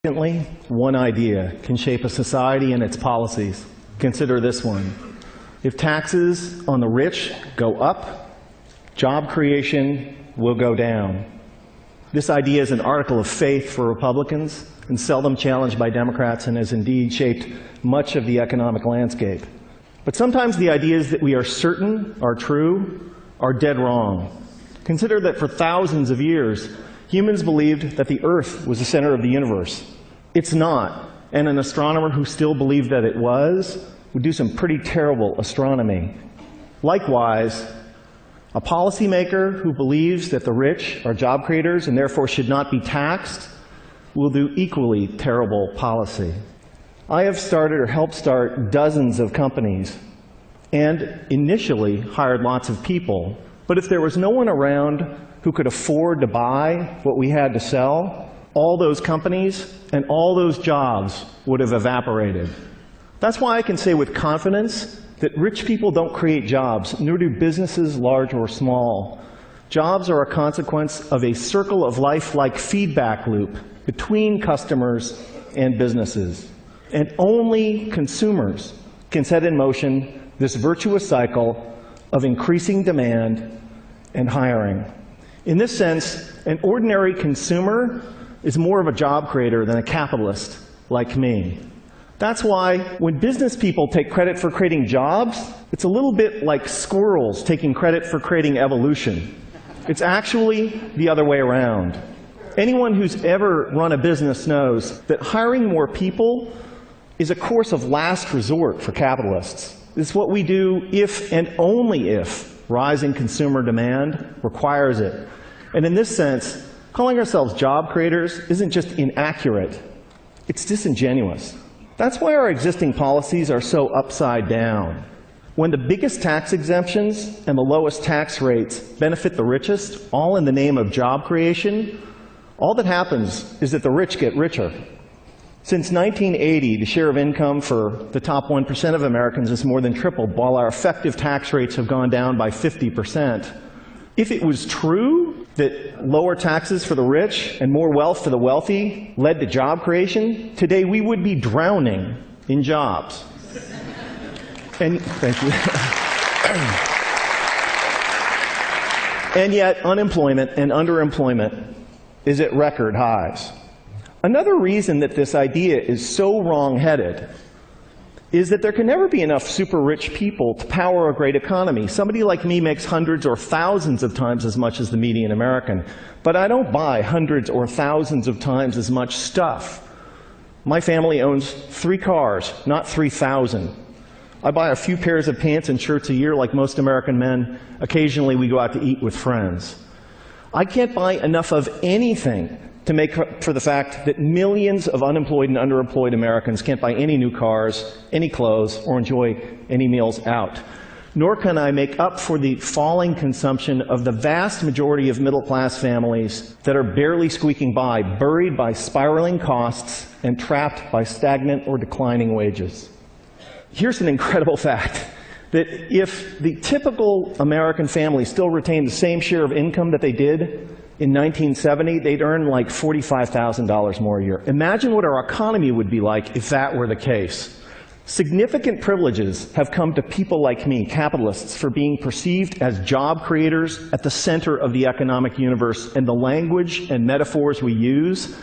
Secondly, one idea can shape a society and its policies. Consider this one. If taxes on the rich go up, job creation will go down. This idea is an article of faith for Republicans and seldom challenged by Democrats, and has indeed shaped much of the economic landscape. But sometimes the ideas that we are certain are true are dead wrong. Consider that for thousands of years, humans believed that the Earth was the center of the universe. It's not, and an astronomer who still believed that it was would do some pretty terrible astronomy. Likewise, a policymaker who believes that the rich are job creators and therefore should not be taxed will do equally terrible policy. I have started or helped start dozens of companies and initially hired lots of people. But if there was no one around who could afford to buy what we had to sell, all those companies and all those jobs would have evaporated. That's why I can say with confidence that rich people don't create jobs, nor do businesses large or small. Jobs are a consequence of a circle of life-like feedback loop between customers and businesses. And only consumers can set in motion this virtuous cycle of increasing demand and hiring. In this sense, an ordinary consumer is more of a job creator than a capitalist like me. That's why when business people take credit for creating jobs, it's a little bit like squirrels taking credit for creating evolution. It's actually the other way around. Anyone who's ever run a business knows that hiring more people is a course of last resort for capitalists. It's what we do if and only if rising consumer demand requires it. And in this sense, calling ourselves job creators isn't just inaccurate, it's disingenuous. That's why our existing policies are so upside down. When the biggest tax exemptions and the lowest tax rates benefit the richest, all in the name of job creation, all that happens is that the rich get richer. Since 1980, the share of income for the top 1% of Americans has more than tripled, while our effective tax rates have gone down by 50%. If it was true that lower taxes for the rich and more wealth for the wealthy led to job creation, today we would be drowning in jobs. And thank you. And yet unemployment and underemployment is at record highs. Another reason that this idea is so wrong-headed is that there can never be enough super rich people to power a great economy. Somebody like me makes hundreds or thousands of times as much as the median American, but I don't buy hundreds or thousands of times as much stuff. My family owns 3 cars, not 3,000. I buy a few pairs of pants and shirts a year like most American men. Occasionally we go out to eat with friends. I can't buy enough of anything to make up for the fact that millions of unemployed and underemployed Americans can't buy any new cars, any clothes, or enjoy any meals out. Nor can I make up for the falling consumption of the vast majority of middle-class families that are barely squeaking by, buried by spiraling costs and trapped by stagnant or declining wages. Here's an incredible fact, that if the typical American family still retained the same share of income that they did in 1970, they'd earn like $45,000 more a year. Imagine what our economy would be like if that were the case. Significant privileges have come to people like me, capitalists, for being perceived as job creators at the center of the economic universe, and the language and metaphors we use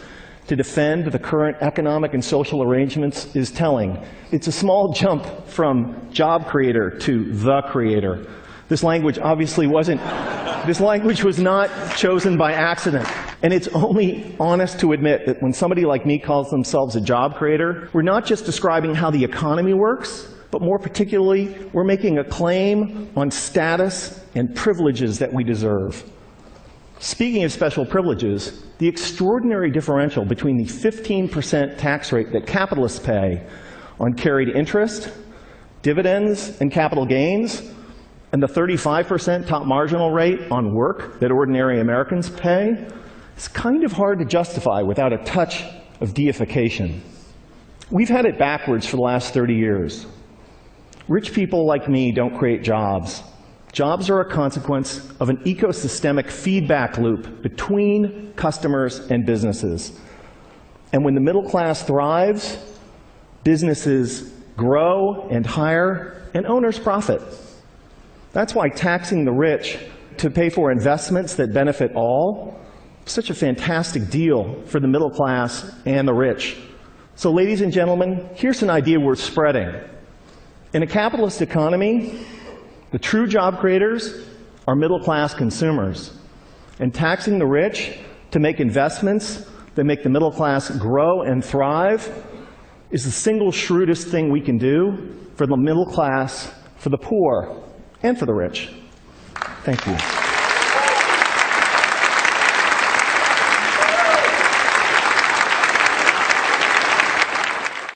to defend the current economic and social arrangements is telling. It's a small jump from job creator to the creator. This language obviously wasn't, this language was not chosen by accident. And it's only honest to admit that when somebody like me calls themselves a job creator, we're not just describing how the economy works, but more particularly, we're making a claim on status and privileges that we deserve. Speaking of special privileges, the extraordinary differential between the 15% tax rate that capitalists pay on carried interest, dividends, and capital gains, and the 35% top marginal rate on work that ordinary Americans pay, is kind of hard to justify without a touch of deification. We've had it backwards for the last 30 years. Rich people like me don't create jobs. Jobs are a consequence of an ecosystemic feedback loop between customers and businesses. And when the middle class thrives, businesses grow and hire, and owners profit. That's why taxing the rich to pay for investments that benefit all is such a fantastic deal for the middle class and the rich. So ladies and gentlemen, here's an idea worth spreading. In a capitalist economy, the true job creators are middle class consumers. And taxing the rich to make investments that make the middle class grow and thrive is the single shrewdest thing we can do for the middle class, for the poor, and for the rich. Thank you.